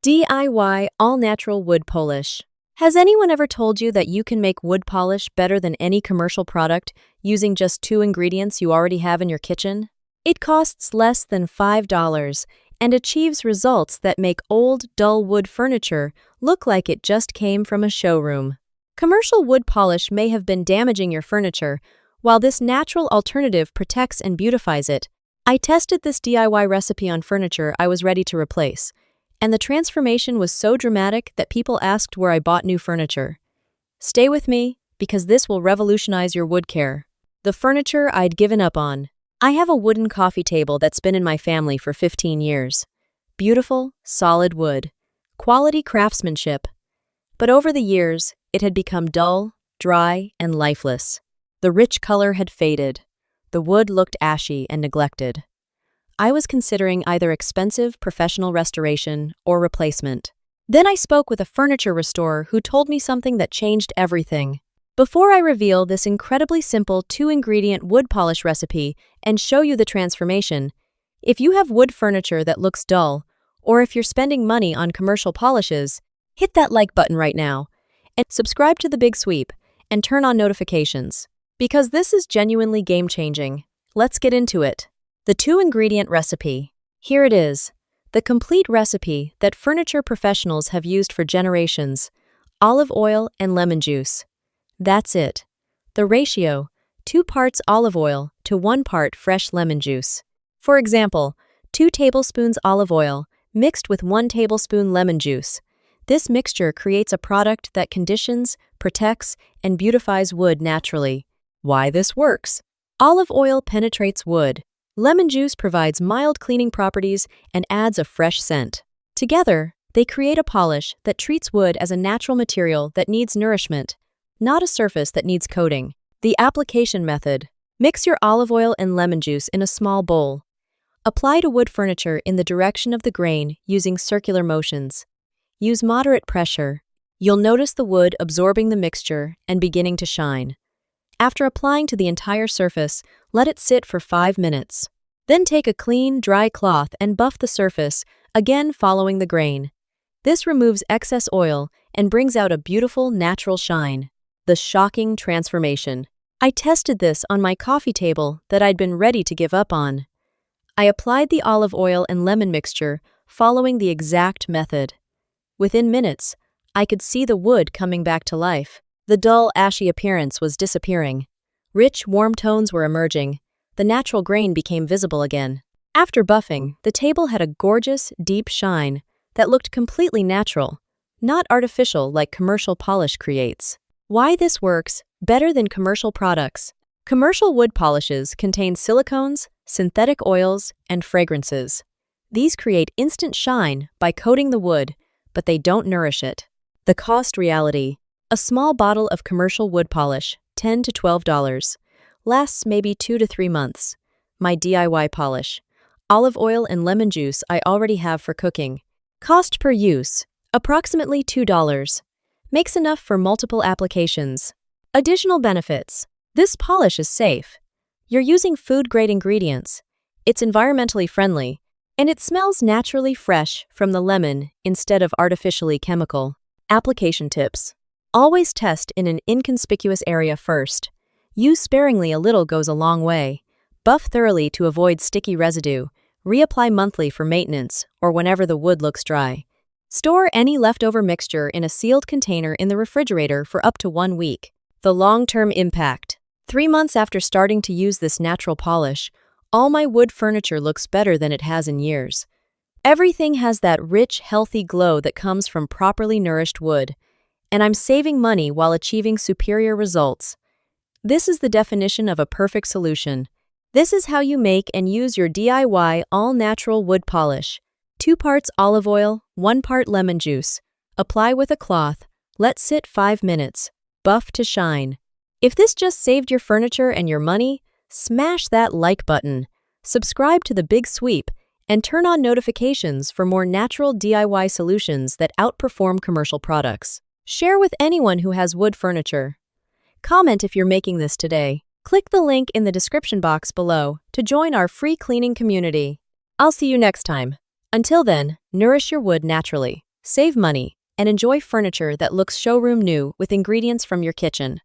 DIY all-natural wood polish. Has anyone ever told you that you can make wood polish better than any commercial product using just 2 ingredients you already have in your kitchen? It costs less than $5 and achieves results that make old, dull wood furniture look like it just came from a showroom. Commercial wood polish may have been damaging your furniture, while this natural alternative protects and beautifies it. I tested this DIY recipe on furniture I was ready to replace, and the transformation was so dramatic that people asked where I bought new furniture. Stay with me, because this will revolutionize your wood care. The furniture I'd given up on. I have a wooden coffee table that's been in my family for 15 years. Beautiful, solid wood. Quality craftsmanship. But over the years, it had become dull, dry, and lifeless. The rich color had faded. The wood looked ashy and neglected. I was considering either expensive professional restoration or replacement. Then I spoke with a furniture restorer who told me something that changed everything. Before I reveal this incredibly simple 2-ingredient wood polish recipe and show you the transformation, if you have wood furniture that looks dull, or if you're spending money on commercial polishes, hit that like button right now, and subscribe to The Big Sweep, and turn on notifications. Because this is genuinely game-changing. Let's get into it. The 2-ingredient recipe. Here it is. The complete recipe that furniture professionals have used for generations. Olive oil and lemon juice. That's it. The ratio, 2 parts olive oil to 1 part fresh lemon juice. For example, 2 tablespoons olive oil mixed with 1 tablespoon lemon juice. This mixture creates a product that conditions, protects, and beautifies wood naturally. Why this works? Olive oil penetrates wood. Lemon juice provides mild cleaning properties and adds a fresh scent. Together, they create a polish that treats wood as a natural material that needs nourishment, not a surface that needs coating. The application method. Mix your olive oil and lemon juice in a small bowl. Apply to wood furniture in the direction of the grain using circular motions. Use moderate pressure. You'll notice the wood absorbing the mixture and beginning to shine. After applying to the entire surface, let it sit for 5 minutes. Then take a clean, dry cloth and buff the surface, again following the grain. This removes excess oil and brings out a beautiful, natural shine. The shocking transformation. I tested this on my coffee table that I'd been ready to give up on. I applied the olive oil and lemon mixture, following the exact method. Within minutes, I could see the wood coming back to life. The dull, ashy appearance was disappearing. Rich, warm tones were emerging. The natural grain became visible again. After buffing, the table had a gorgeous, deep shine that looked completely natural, not artificial like commercial polish creates. Why this works better than commercial products. Commercial wood polishes contain silicones, synthetic oils, and fragrances. These create instant shine by coating the wood, but they don't nourish it. The cost reality. A small bottle of commercial wood polish, $10 to $12, lasts maybe 2 to 3 months. My DIY polish. Olive oil and lemon juice I already have for cooking. Cost per use, approximately $2. Makes enough for multiple applications. Additional benefits. This polish is safe. You're using food-grade ingredients. It's environmentally friendly, and it smells naturally fresh from the lemon instead of artificially chemical. Application tips. Always test in an inconspicuous area first. Use sparingly, a little goes a long way. Buff thoroughly to avoid sticky residue. Reapply monthly for maintenance or whenever the wood looks dry. Store any leftover mixture in a sealed container in the refrigerator for up to 1 week. The long-term impact. 3 months after starting to use this natural polish, all my wood furniture looks better than it has in years. Everything has that rich, healthy glow that comes from properly nourished wood. And I'm saving money while achieving superior results. This is the definition of a perfect solution. This is how you make and use your DIY all-natural wood polish. 2 parts olive oil, 1 part lemon juice. Apply with a cloth. Let sit 5 minutes. Buff to shine. If this just saved your furniture and your money, smash that like button. Subscribe to The Big Sweep and turn on notifications for more natural DIY solutions that outperform commercial products. Share with anyone who has wood furniture. Comment if you're making this today. Click the link in the description box below to join our free cleaning community. I'll see you next time. Until then, nourish your wood naturally. Save money and enjoy furniture that looks showroom new with ingredients from your kitchen.